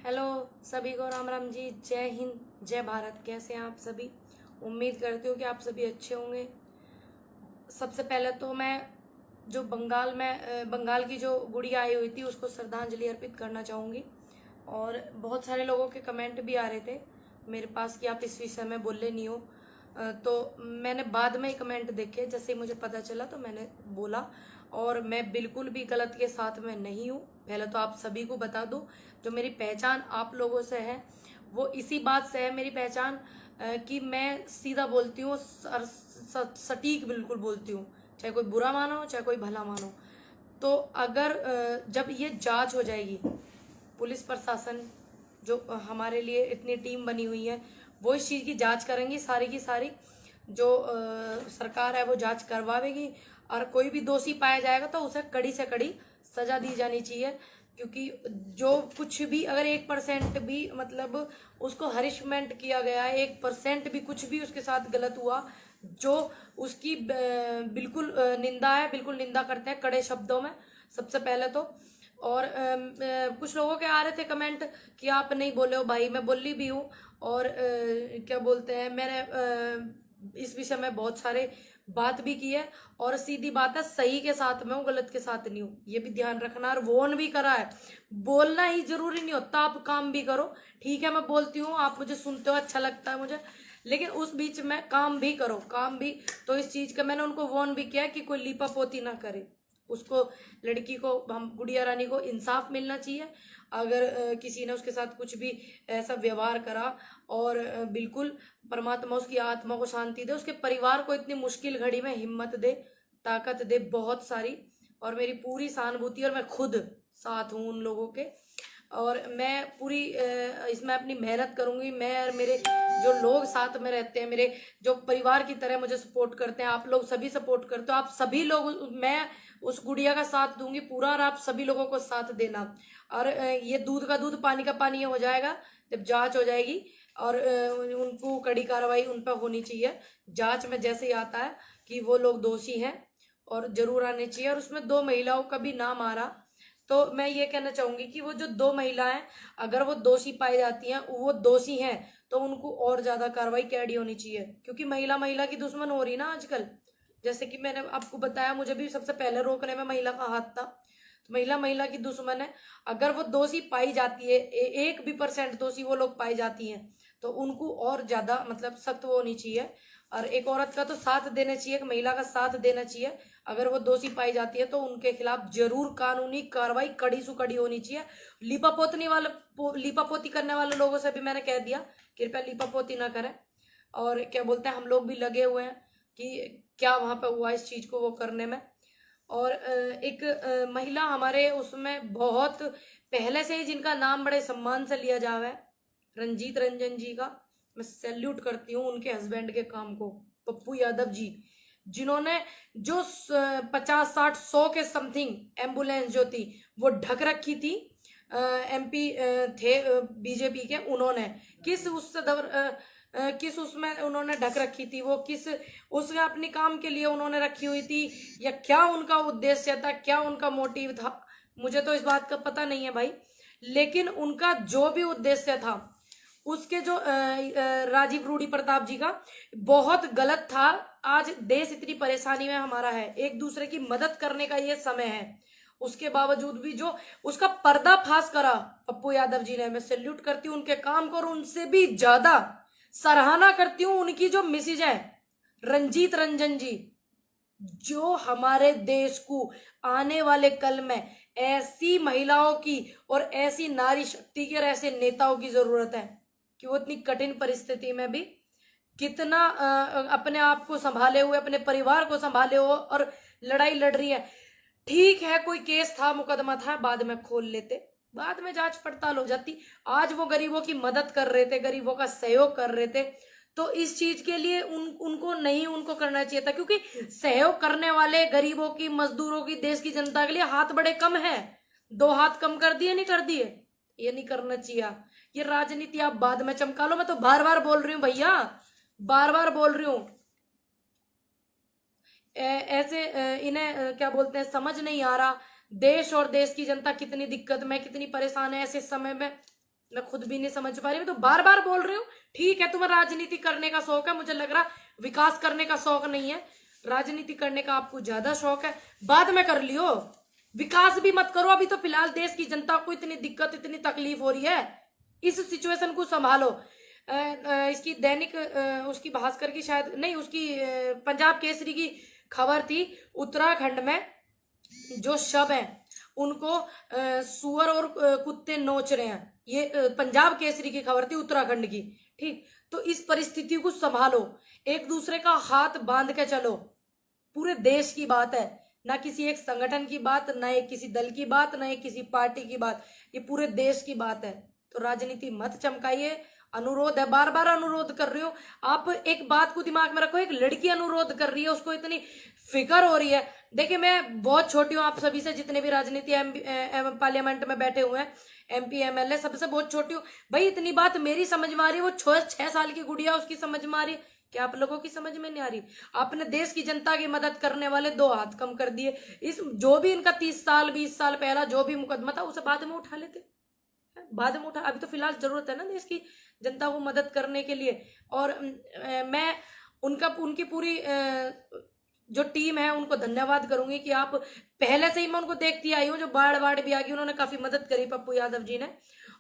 Hello सभी को राम राम जी, जय हिंद, जय भारत। कैसे हैं आप सभी? उम्मीद करती हूँ कि आप सभी अच्छे होंगे। सबसे पहले तो मैं जो बंगाल की जो गुड़िया आई हुई थी उसको श्रद्धांजलि अर्पित करना चाहूँगी। और बहुत सारे लोगों के कमेंट भी आ रहे थे मेरे पास कि आप इस विषय में बोले नहीं हो। तो मैंने बाद में ही कमेंट देखे, जैसे ही मुझे पता चला तो मैंने बोला। और मैं बिल्कुल भी गलत के साथ में नहीं हूँ। पहले तो आप सभी को बता दूं, जो मेरी पहचान आप लोगों से है वो इसी बात से है। मेरी पहचान कि मैं सीधा बोलती हूँ और सटीक बिल्कुल बोलती हूँ, चाहे कोई बुरा मानो चाहे कोई भला मानो। तो अगर जब ये जांच हो जाएगी, पुलिस प्रशासन जो हमारे लिए इतनी टीम बनी हुई है वो इस चीज़ की जांच करेंगी, सारी की सारी जो सरकार है वो जांच करवाएगी। और कोई भी दोषी पाया जाएगा तो उसे कड़ी से कड़ी सजा दी जानी चाहिए। क्योंकि जो कुछ भी अगर 1% भी मतलब उसको हरिशमेंट किया गया है, 1% भी कुछ भी उसके साथ गलत हुआ, जो उसकी बिल्कुल निंदा है, बिल्कुल निंदा करते हैं कड़े शब्दों में सबसे पहले तो। और कुछ लोगों के आ रहे थे कमेंट कि आप नहीं बोले हो भाई, मैं बोली भी हूँ। और क्या बोलते हैं, मैंने इस विषय में बहुत सारे बात भी की है। और सीधी बात है, सही के साथ में हूँ, गलत के साथ नहीं हूँ, ये भी ध्यान रखना। और वोन भी करा है, बोलना ही जरूरी नहीं होता, आप काम भी करो। ठीक है, मैं बोलती हूँ, आप मुझे सुनते हो, अच्छा लगता है मुझे, लेकिन उस बीच में काम भी करो, काम भी। तो इस चीज का मैंने उनको वॉर्न भी किया कि कोई लीपापोती ना करे। उसको, लड़की को, हम गुड़िया रानी को इंसाफ मिलना चाहिए। अगर किसी ने उसके साथ कुछ भी ऐसा व्यवहार करा, और बिल्कुल परमात्मा उसकी आत्मा को शांति दे, उसके परिवार को इतनी मुश्किल घड़ी में हिम्मत दे, ताकत दे बहुत सारी। और मेरी पूरी सहानुभूति, और मैं खुद साथ हूँ उन लोगों के। और मैं पूरी इसमें अपनी मेहनत करूंगी। मैं और मेरे जो लोग साथ में रहते हैं, मेरे जो परिवार की तरह मुझे सपोर्ट करते हैं, आप लोग सभी सपोर्ट करते हो, आप सभी लोग, मैं उस गुड़िया का साथ दूंगी पूरा, और आप सभी लोगों को साथ देना। और ये दूध का दूध पानी का पानी हो जाएगा जब जांच हो जाएगी। और उनको कड़ी कार्रवाई उन पर होनी चाहिए। जांच में जैसे ही आता है कि वो लोग दोषी हैं, और जरूर आने चाहिए। और उसमें 2 महिलाओं का भी नाम आ रहा, तो मैं ये कहना चाहूंगी कि वो जो 2 महिलाएं अगर वो दोषी पाई जाती हैं, वो दोषी हैं, तो उनको और ज्यादा कार्रवाई कैडी होनी चाहिए। क्योंकि महिला महिला की दुश्मन हो रही ना आजकल। जैसे कि मैंने आपको बताया, मुझे भी सबसे पहले रोकने में महिला का हाथ था। तो महिला महिला की दुश्मन है। अगर वो दोषी पाई जाती है, 1% दोषी वो लोग पाई जाती हैं, तो उनको और ज्यादा मतलब सख्त वो होनी चाहिए। और एक औरत का तो साथ देना चाहिए, एक महिला का साथ देना चाहिए। अगर वो दोषी पाई जाती है तो उनके खिलाफ जरूर कानूनी कार्रवाई कड़ी से कड़ी होनी चाहिए। लीपापोती करने वाले लोगों से भी मैंने कह दिया, कृपया लीपापोती ना करें। और क्या बोलते हैं, हम लोग भी लगे हुए हैं कि क्या वहां पे हुआ इस चीज को वो करने में। और एक महिला हमारे उसमें बहुत पहले से ही, जिनका नाम बड़े सम्मान से लिया जावा है, रंजीत रंजन जी का मैं सैल्यूट करती हूँ, उनके हस्बैंड के काम को, पप्पू यादव जी, जिन्होंने जो 50 60 100 के समथिंग एम्बुलेंस जो थी वो ढक रखी थी। एमपी थे बीजेपी के, उन्होंने किस उससे किस उसमें उन्होंने ढक रखी थी, वो किस उसने अपने काम के लिए उन्होंने रखी हुई थी, या क्या उनका उद्देश्य था, क्या उनका मोटिव था, मुझे तो इस बात का पता नहीं है भाई। लेकिन उनका जो भी उद्देश्य था, उसके जो राजीव रूडी प्रताप जी का बहुत गलत था। आज देश इतनी परेशानी में हमारा है, एक दूसरे की मदद करने का ये समय है, उसके बावजूद भी जो उसका पर्दाफाश करा पप्पू यादव जी ने, मैं सैल्यूट करती हूँ उनके काम को। और उनसे भी ज्यादा सराहना करती हूँ उनकी जो मिसिज है रंजीत रंजन जी, जो हमारे देश को आने वाले कल में ऐसी महिलाओं की और ऐसी नारी शक्ति की और ऐसे नेताओं की जरूरत है कि वो इतनी कठिन परिस्थिति में भी कितना अपने आप को संभाले हुए, अपने परिवार को संभाले हुए और लड़ाई लड़ रही है। ठीक है, कोई केस था, मुकदमा था, बाद में खोल लेते, बाद में जांच पड़ताल हो जाती। आज वो गरीबों की मदद कर रहे थे, गरीबों का सहयोग कर रहे थे, तो इस चीज के लिए उनको नहीं, उनको करना चाहिए था। क्योंकि सहयोग करने वाले गरीबों की, मजदूरों की, देश की जनता के लिए हाथ बड़े कम है। 2 हाथ कम कर दिए, नहीं कर दिए, ये नहीं करना चाहिए। ये राजनीति आप बाद में चमका लो, मैं तो बार बार बोल रही हूँ भैया, बार बार बोल रही हूँ। ऐसे इन्हें क्या बोलते हैं, समझ नहीं आ रहा देश और देश की जनता कितनी दिक्कत में, कितनी परेशान है ऐसे समय में। मैं खुद भी नहीं समझ पा रही, मैं तो बार बार बोल रही हूँ। ठीक है, तुम्हें राजनीति करने का शौक है, मुझे लग रहा विकास करने का शौक नहीं है। राजनीति करने का आपको ज्यादा शौक है, बाद में कर लियो, विकास भी मत करो। अभी तो फिलहाल देश की जनता को इतनी दिक्कत, इतनी तकलीफ हो रही है, इस सिचुएशन को संभालो। इसकी दैनिक उसकी भास्कर की शायद नहीं, उसकी पंजाब केसरी की खबर थी, उत्तराखंड में जो शव हैं उनको सुअर और कुत्ते नोच रहे हैं। ये पंजाब केसरी की खबर थी, उत्तराखंड की। ठीक, तो इस परिस्थिति को संभालो, एक दूसरे का हाथ बांध के चलो। पूरे देश की बात है, ना किसी एक संगठन की बात, ना एक किसी दल की बात, ना एक किसी पार्टी की बात, ये पूरे देश की बात है। तो राजनीति मत चमकाइए, अनुरोध है, बार बार अनुरोध कर रही हूँ। आप एक बात को दिमाग में रखो, एक लड़की अनुरोध कर रही है, उसको इतनी फिक्र हो रही है। देखिए, मैं बहुत छोटी हूँ आप सभी से, जितने भी राजनीति पार्लियामेंट में बैठे हुए हैं, MP MLA, सबसे बहुत छोटी हूँ भाई। इतनी बात मेरी समझ में आ रही है, वो 6 साल की गुड़िया उसकी समझ में आ रही है, क्या आप लोगों की समझ में नहीं आ रही? आपने देश की जनता की मदद करने वाले 2 हाथ कम कर दिए। इस जो भी इनका 30 साल 20 साल पहला जो भी मुकदमा था, उसे बाद में उठा लेते, बाद में उठा। अभी तो फिलहाल जरूरत है ना देश की जनता को मदद करने के लिए। और मैं उनकी पूरी जो टीम है उनको धन्यवाद करूंगी कि आप पहले से ही, मैं उनको देखती आई हूँ, जो बाढ़ भी आ गई उन्होंने काफी मदद करी पप्पू यादव जी ने,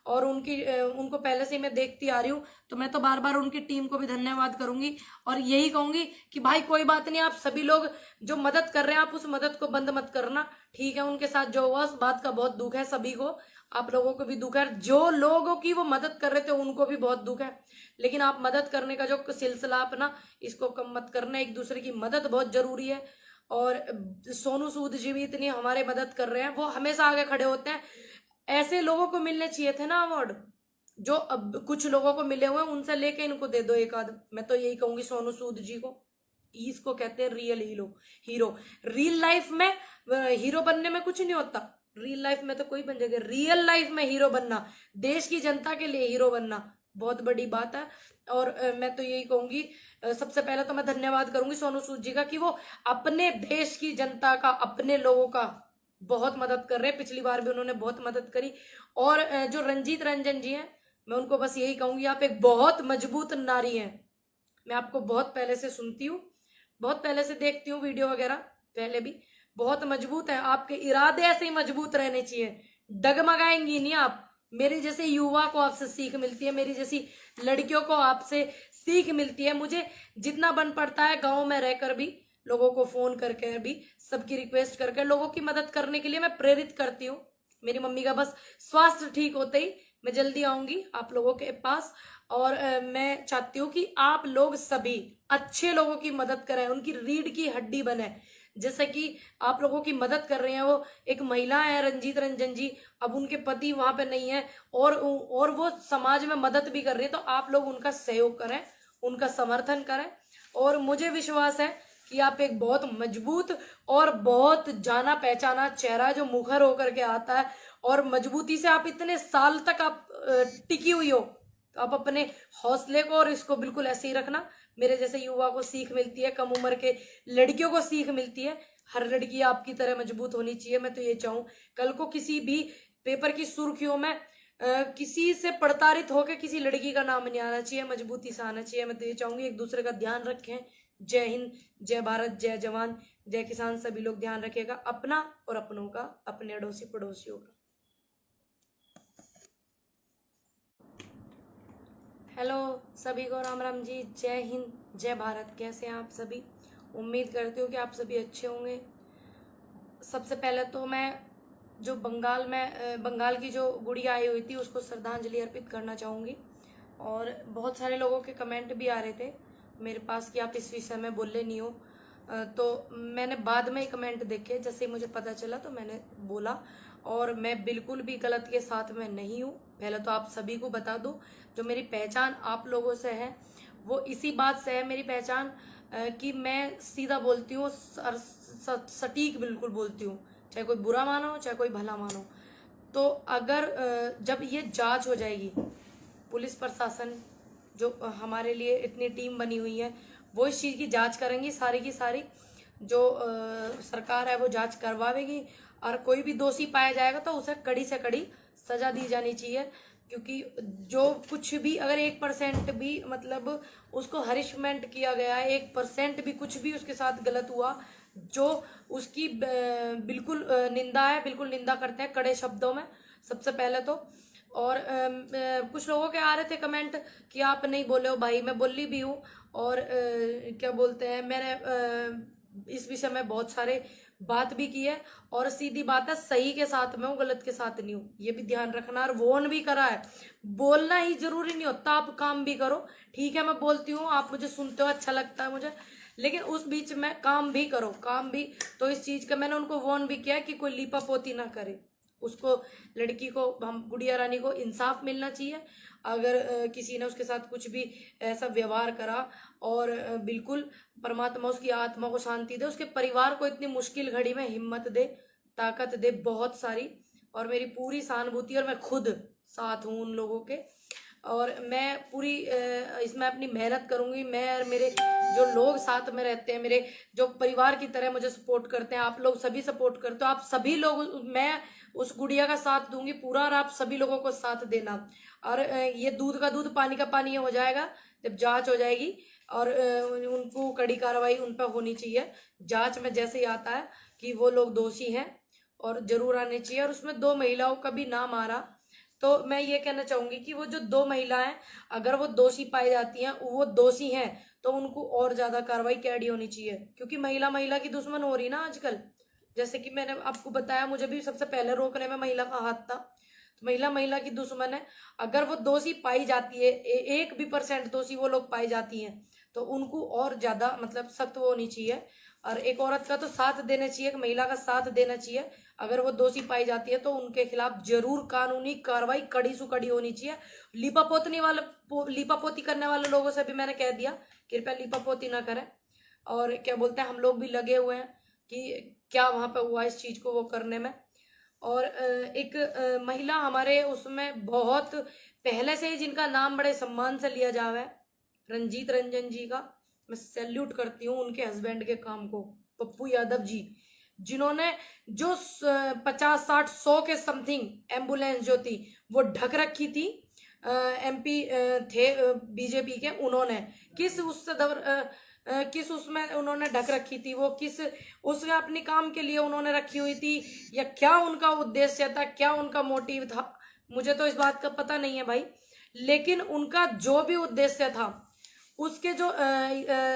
और उनको पहले से ही मैं देखती आ रही हूँ। तो मैं तो बार बार उनकी टीम को भी धन्यवाद करूंगी, और यही कहूंगी कि भाई कोई बात नहीं, आप सभी लोग जो मदद कर रहे हैं, आप उस मदद को बंद मत करना। ठीक है, उनके साथ जो हुआ उस बात का बहुत दुख है सभी को, आप लोगों को भी दुख है, जो लोगों की वो मदद कर रहे थे उनको भी बहुत दुख है। लेकिन आप मदद करने का जो सिलसिला अपना, इसको कम मत करना, एक दूसरे की मदद बहुत जरूरी है। और सोनू सूद जी भी इतनी हमारे मदद कर रहे हैं, वो हमेशा आगे खड़े होते हैं। ऐसे लोगों को मिलने चाहिए थे ना अवार्ड, जो अब कुछ लोगों को मिले हुए हैं, उनसे लेके इनको दे दो एक आध। मैं तो यही कहूंगी सोनू सूद जी को, इसको कहते हैं रियल हीरो। रियल लाइफ में हीरो बनने में कुछ नहीं होता, रियल लाइफ में तो कोई बन जाएगा, रियल लाइफ में हीरो बनना, देश की जनता के लिए हीरो बनना बहुत बड़ी बात है। और मैं तो यही कहूंगी, सबसे पहले तो मैं धन्यवाद करूंगी सोनू सूद जी का कि वो अपने देश की जनता का, अपने लोगों का बहुत मदद कर रहे हैं। पिछली बार भी उन्होंने बहुत मदद करी। और जो रंजीत रंजन जी हैं, मैं उनको बस यही कहूंगी, आप एक बहुत मजबूत नारी हैं। मैं आपको बहुत पहले से सुनती हूँ, बहुत पहले से देखती हूँ वीडियो वगैरह, पहले भी बहुत मजबूत है। आपके इरादे ऐसे ही मजबूत रहने चाहिए, डगमगाएंगी नहीं आप। मेरे जैसे युवा को आपसे सीख मिलती है, मेरी जैसी लड़कियों को आपसे सीख मिलती है। मुझे जितना बन पड़ता है गाँव में रहकर भी, लोगों को फोन करके भी, सबकी रिक्वेस्ट करके लोगों की मदद करने के लिए मैं प्रेरित करती हूँ। मेरी मम्मी का बस स्वास्थ्य ठीक होते ही मैं जल्दी आऊंगी आप लोगों के पास। और मैं चाहती हूँ कि आप लोग सभी अच्छे लोगों की मदद करें, उनकी रीढ़ की हड्डी बने। जैसे कि आप लोगों की मदद कर रहे हैं, वो एक महिला है रंजीत रंजन जी, अब उनके पति वहां पे नहीं है, और वो समाज में मदद भी कर रही है। तो आप लोग उनका सहयोग करें, उनका समर्थन करें। और मुझे विश्वास है कि आप एक बहुत मजबूत और बहुत जाना पहचाना चेहरा, जो मुखर होकर के आता है, और मजबूती से आप इतने साल तक आप टिकी हुई हो, तो आप अपने हौसले को और इसको बिल्कुल ऐसे ही रखना। मेरे जैसे युवा को सीख मिलती है, कम उम्र के लड़कियों को सीख मिलती है। हर लड़की आपकी तरह मजबूत होनी चाहिए। मैं तो ये चाहूँ कल को किसी भी पेपर की सुर्खियों में किसी से प्रताड़ित होकर किसी लड़की का नाम नहीं आना चाहिए, मजबूती से आना चाहिए। मैं तो ये चाहूंगी एक दूसरे का ध्यान रखें। जय हिंद, जय भारत, जय जवान, जय किसान। सभी लोग ध्यान रखिएगा अपना और अपनों का, अपने अड़ोसी पड़ोसियों का। हेलो सभी को, राम राम जी, जय हिंद, जय भारत। कैसे हैं आप सभी? उम्मीद करती हूँ कि आप सभी अच्छे होंगे। सबसे पहले तो मैं जो बंगाल की जो गुड़िया आई हुई थी उसको श्रद्धांजलि अर्पित करना चाहूँगी। और बहुत सारे लोगों के कमेंट भी आ रहे थे मेरे पास कि आप इस विषय में बोले नहीं हो, तो मैंने बाद में कमेंट देखे, जैसे मुझे पता चला तो मैंने बोला। और मैं बिल्कुल भी गलत के साथ में नहीं हूँ। पहले तो आप सभी को बता दूं, जो मेरी पहचान आप लोगों से है वो इसी बात से है मेरी पहचान, कि मैं सीधा बोलती हूँ, सटीक बिल्कुल बोलती हूँ, चाहे कोई बुरा मानो चाहे कोई भला मानो। तो अगर जब ये जांच हो जाएगी, पुलिस प्रशासन जो हमारे लिए इतनी टीम बनी हुई है, वो इस चीज़ की जांच करेंगी, सारी की सारी जो सरकार है वो जांच करवाएगी। और कोई भी दोषी पाया जाएगा तो उसे कड़ी से कड़ी सजा दी जानी चाहिए। क्योंकि जो कुछ भी अगर 1% भी मतलब उसको हरिशमेंट किया गया है, 1% भी कुछ भी उसके साथ गलत हुआ, जो उसकी बिल्कुल निंदा है, बिल्कुल निंदा करते हैं कड़े शब्दों में सबसे पहले तो। और कुछ लोगों के आ रहे थे कमेंट कि आप नहीं बोले हो भाई, मैं बोली भी हूँ। और क्या बोलते हैं, मैंने इस विषय में बहुत सारे बात भी की है। और सीधी बात है, सही के साथ में हूँ, गलत के साथ नहीं हूँ, ये भी ध्यान रखना। और वोन भी करा है, बोलना ही जरूरी नहीं होता, आप काम भी करो। ठीक है, मैं बोलती हूँ, आप मुझे सुनते हो, अच्छा लगता है मुझे, लेकिन उस बीच में काम भी करो, काम भी। तो इस चीज का मैंने उनको वॉर्न भी किया कि कोई लीपापोती ना करे, उसको, लड़की को, हम गुड़िया रानी को इंसाफ मिलना चाहिए। अगर किसी ने उसके साथ कुछ भी ऐसा व्यवहार करा, और बिल्कुल परमात्मा उसकी आत्मा को शांति दे, उसके परिवार को इतनी मुश्किल घड़ी में हिम्मत दे, ताकत दे बहुत सारी। और मेरी पूरी सहानुभूति, और मैं खुद साथ हूँ उन लोगों के। और मैं पूरी इसमें अपनी मेहनत करूंगी। मैं और मेरे जो लोग साथ में रहते हैं, मेरे जो परिवार की तरह मुझे सपोर्ट करते हैं, आप लोग सभी सपोर्ट करते हो, आप सभी लोग, मैं उस गुड़िया का साथ दूंगी पूरा, और आप सभी लोगों को साथ देना। और ये दूध का दूध पानी का पानी हो जाएगा जब जांच हो जाएगी, और उनको कड़ी कार्रवाई उन पर होनी चाहिए। जांच में जैसे ही आता है कि वो लोग दोषी हैं, और जरूर आने चाहिए। और उसमें 2 महिलाओं का भी नाम आ रहा, तो मैं ये कहना चाहूंगी कि वो जो 2 महिलाएं, अगर वो दोषी पाई जाती हैं, वो दोषी हैं, तो उनको और ज्यादा कार्रवाई कैडी होनी चाहिए। क्योंकि महिला महिला की दुश्मन हो रही ना आजकल। जैसे कि मैंने आपको बताया, मुझे भी सबसे पहले रोकने में महिला का हाथ था। तो महिला महिला की दुश्मन है। अगर वो दोषी पाई जाती है, 1% भी दोषी वो लोग पाई जाती हैं, तो उनको और ज्यादा मतलब सख्त वो होनी चाहिए। और एक औरत का तो साथ देना चाहिए, एक महिला का साथ देना चाहिए। अगर वो दोषी पाई जाती है तो उनके खिलाफ जरूर कानूनी कार्रवाई कड़ी से कड़ी होनी चाहिए। लीपापोती करने वाले लोगों से भी मैंने कह दिया, कृपया लीपापोती ना करें। और क्या बोलते हैं, हम लोग भी लगे हुए हैं कि क्या वहां पे हुआ इस चीज को वो करने में। और एक महिला हमारे उसमें बहुत पहले से ही, जिनका नाम बड़े सम्मान से लिया जावे, रंजीत रंजन जी का मैं सैल्यूट करती हूँ, उनके हस्बैंड के काम को, पप्पू यादव जी, जिन्होंने जो 50, 60, 100 के समथिंग एम्बुलेंस जो थी वो ढक रखी थी। एमपी थे बीजेपी के, उन्होंने किस किस उसमें उन्होंने ढक रखी थी, वो किस उसने अपने काम के लिए उन्होंने रखी हुई थी, या क्या उनका उद्देश्य था, क्या उनका मोटिव था, मुझे तो इस बात का पता नहीं है भाई। लेकिन उनका जो भी उद्देश्य था, उसके जो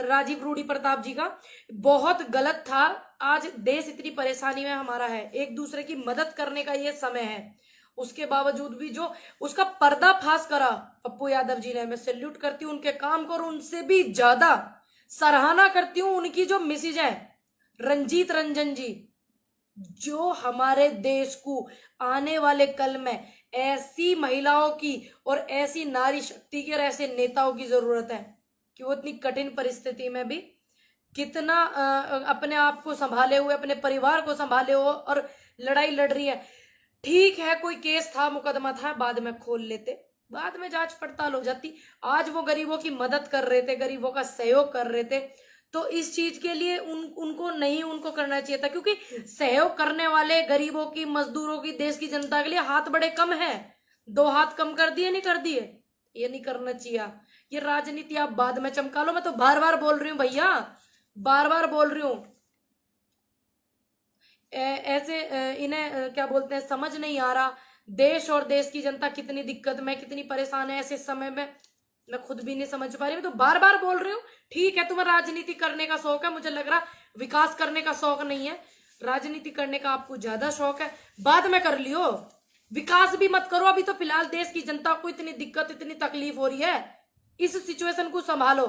राजीव रूडी प्रताप जी का बहुत गलत था। आज देश इतनी परेशानी में हमारा है, एक दूसरे की मदद करने का ये समय है, उसके बावजूद भी जो उसका पर्दाफाश करा पप्पू यादव जी ने, मैं सैल्यूट करती हूँ उनके काम को। और उनसे भी ज्यादा सराहना करती हूँ उनकी जो मिसिज है रंजीत रंजन जी, जो हमारे देश को आने वाले कल में ऐसी महिलाओं की और ऐसी नारी शक्ति की और ऐसे नेताओं की जरूरत है कि वो इतनी कठिन परिस्थिति में भी कितना अपने आप को संभाले हुए, अपने परिवार को संभाले हुए और लड़ाई लड़ रही है। ठीक है, कोई केस था, मुकदमा था, बाद में खोल लेते, बाद में जांच पड़ताल हो जाती। आज वो गरीबों की मदद कर रहे थे, गरीबों का सहयोग कर रहे थे, तो इस चीज के लिए उनको नहीं, उनको करना चाहिए था। क्योंकि सहयोग करने वाले गरीबों की, मजदूरों की, देश की जनता के लिए हाथ बड़े कम है। 2 हाथ कम कर दिए, नहीं कर दिए, ये नहीं करना चाहिए। ये राजनीति आप बाद में चमका लो, मैं तो बार बार बोल रही हूँ भैया, बार बार बोल रही हूँ। ऐसे इन्हें क्या बोलते हैं, समझ नहीं आ रहा देश और देश की जनता कितनी दिक्कत में, कितनी परेशान है ऐसे समय में, मैं खुद भी नहीं समझ पा रही। मैं तो बार बार बोल रही हूँ, ठीक है तुम्हें राजनीति करने का शौक है, मुझे लग रहा विकास करने का शौक नहीं है। राजनीति करने का आपको ज्यादा शौक है, बाद में कर लियो, विकास भी मत करो। अभी तो फिलहाल देश की जनता को इतनी दिक्कत, इतनी तकलीफ हो रही है, इस सिचुएशन को संभालो।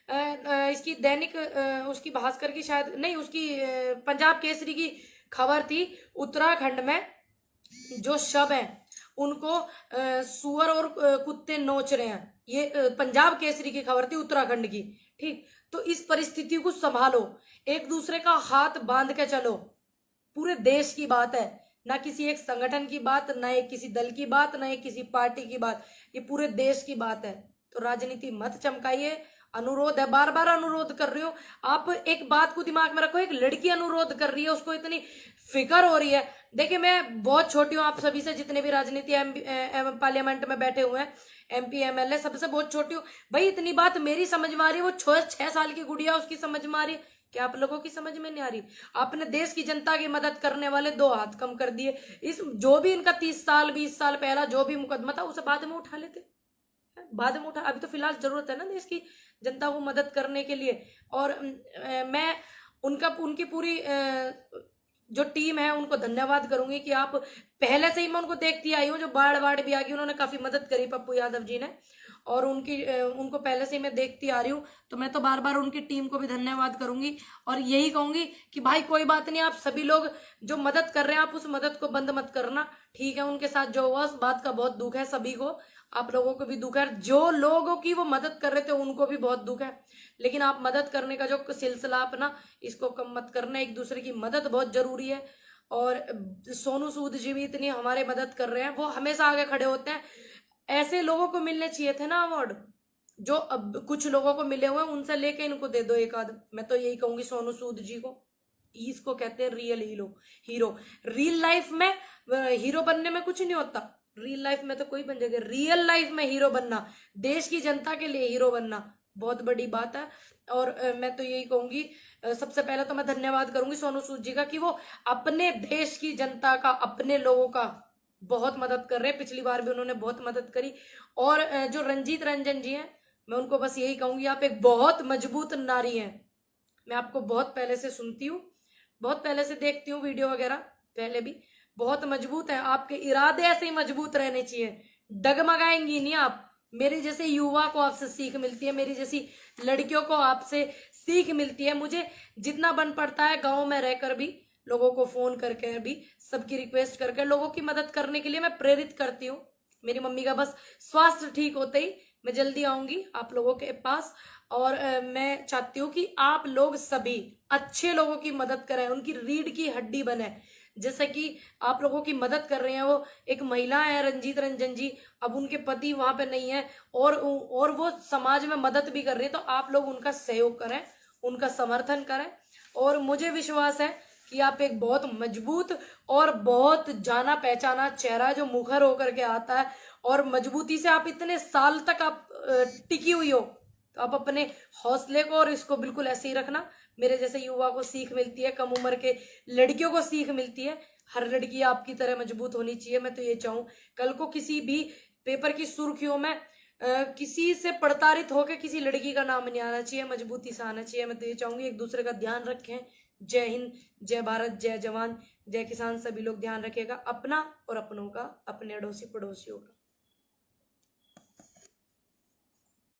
इसकी दैनिक उसकी भास्कर की शायद नहीं, उसकी पंजाब केसरी की खबर थी, उत्तराखंड में जो शव हैं उनको सुअर और कुत्ते नोच रहे हैं। ये पंजाब केसरी की खबर थी, उत्तराखंड की। ठीक, तो इस परिस्थिति को संभालो, एक दूसरे का हाथ बांध के चलो। पूरे देश की बात है, ना किसी एक संगठन की बात, ना एक किसी दल की बात, ना एक किसी पार्टी की बात, ये पूरे देश की बात है। तो राजनीति मत चमकाइए अनुरोध है, बार बार अनुरोध कर रही हूँ। आप एक बात को दिमाग में रखो, एक लड़की अनुरोध कर रही है, उसको इतनी फिक्र हो रही है। देखिए मैं बहुत छोटी हूँ आप सभी से, जितने भी राजनीति पार्लियामेंट में बैठे हुए हैं, MP MLA, सबसे बहुत छोटी हूँ भाई। इतनी बात मेरी समझ में आ रही है, वो 6 साल की गुड़िया उसकी समझ में आ रही है, क्या आप लोगों की समझ में नहीं आ रही? आपने देश की जनता की मदद करने वाले 2 हाथ कम कर दिए। इस जो भी इनका 30 साल 20 साल पहला जो भी मुकदमा था, उसे बाद में उठा लेते, बाद में उठा। अभी तो फिलहाल जरूरत है ना देश की जनता को मदद करने के लिए। और मैं उनकी पूरी जो टीम है उनको धन्यवाद करूंगी कि आप पहले से ही, मैं उनको देखती आई हूँ, जो बाढ़ भी आ गई उन्होंने काफी मदद करी पप्पू यादव जी ने, और उनको पहले से ही मैं देखती आ रही हूँ। तो मैं तो बार बार उनकी टीम को भी धन्यवाद करूंगी और यही कहूंगी कि भाई कोई बात नहीं, आप सभी लोग जो मदद कर रहे हैं, आप उस मदद को बंद मत करना, ठीक है। उनके साथ जो हुआ उस बात का बहुत दुख है सभी को, आप लोगों को भी दुख है, जो लोगों की वो मदद कर रहे थे उनको भी बहुत दुख है। लेकिन आप मदद करने का जो सिलसिला अपना, इसको कम मत करना, एक दूसरे की मदद बहुत जरूरी है। और सोनू सूद जी भी इतनी हमारे मदद कर रहे हैं, वो हमेशा आगे खड़े होते हैं। ऐसे लोगों को मिलने चाहिए थे ना अवार्ड, जो अब कुछ लोगों को मिले हुए हैं, उनसे लेके इनको दे दो एक आध। मैं तो यही कहूंगी सोनू सूद जी को, इसको कहते हैं रियल हीरो। रियल लाइफ में हीरो बनने में कुछ नहीं होता, रियल लाइफ में तो कोई बन जाएगा, रियल लाइफ में हीरो बनना, देश की जनता के लिए हीरो बनना बहुत बड़ी बात है। और मैं तो यही कहूंगी, सबसे पहले तो मैं धन्यवाद करूंगी सोनू सूद जी का कि वो अपने देश की जनता का, अपने लोगों का बहुत मदद कर रहे हैं। पिछली बार भी उन्होंने बहुत मदद करी। और जो रंजीत रंजन जी हैं, मैं उनको बस यही कहूंगी, आप एक बहुत मजबूत नारी हैं। मैं आपको बहुत पहले से सुनती हूँ, बहुत पहले से देखती हूँ वीडियो वगैरह, पहले भी बहुत मजबूत है। आपके इरादे ऐसे ही मजबूत रहने चाहिए, डगमगाएंगी नहीं आप। मेरे जैसे युवा को आपसे सीख मिलती है, मेरी जैसी लड़कियों को आपसे सीख मिलती है। मुझे जितना बन पड़ता है गाँव में रहकर भी, लोगों को फोन करके भी, सबकी रिक्वेस्ट करके लोगों की मदद करने के लिए मैं प्रेरित करती हूँ। मेरी मम्मी का बस स्वास्थ्य ठीक होते ही मैं जल्दी आऊंगी आप लोगों के पास। और मैं चाहती हूँ कि आप लोग सभी अच्छे लोगों की मदद करें, उनकी रीढ़ की हड्डी बने। जैसे कि आप लोगों की मदद कर रहे हैं, वो एक महिला है रंजीत रंजन जी, अब उनके पति वहां पे नहीं है, और वो समाज में मदद भी कर रही है। तो आप लोग उनका सहयोग करें, उनका समर्थन करें। और मुझे विश्वास है कि आप एक बहुत मजबूत और बहुत जाना पहचाना चेहरा, जो मुखर होकर के आता है, और मजबूती से आप इतने साल तक आप टिकी हुई हो, तो आप अपने हौसले को और इसको बिल्कुल ऐसे ही रखना। मेरे जैसे युवा को सीख मिलती है, कम उम्र के लड़कियों को सीख मिलती है। हर लड़की आपकी तरह मजबूत होनी चाहिए। मैं तो ये चाहूँ कल को किसी भी पेपर की सुर्खियों में किसी से प्रताड़ित होकर किसी लड़की का नाम नहीं आना चाहिए, मजबूती से आना चाहिए। मैं तो ये चाहूंगी एक दूसरे का ध्यान रखें। जय हिंद, जय भारत, जय जवान, जय किसान। सभी लोग ध्यान रखिएगा अपना और अपनों का, अपने अड़ोसी पड़ोसियों का।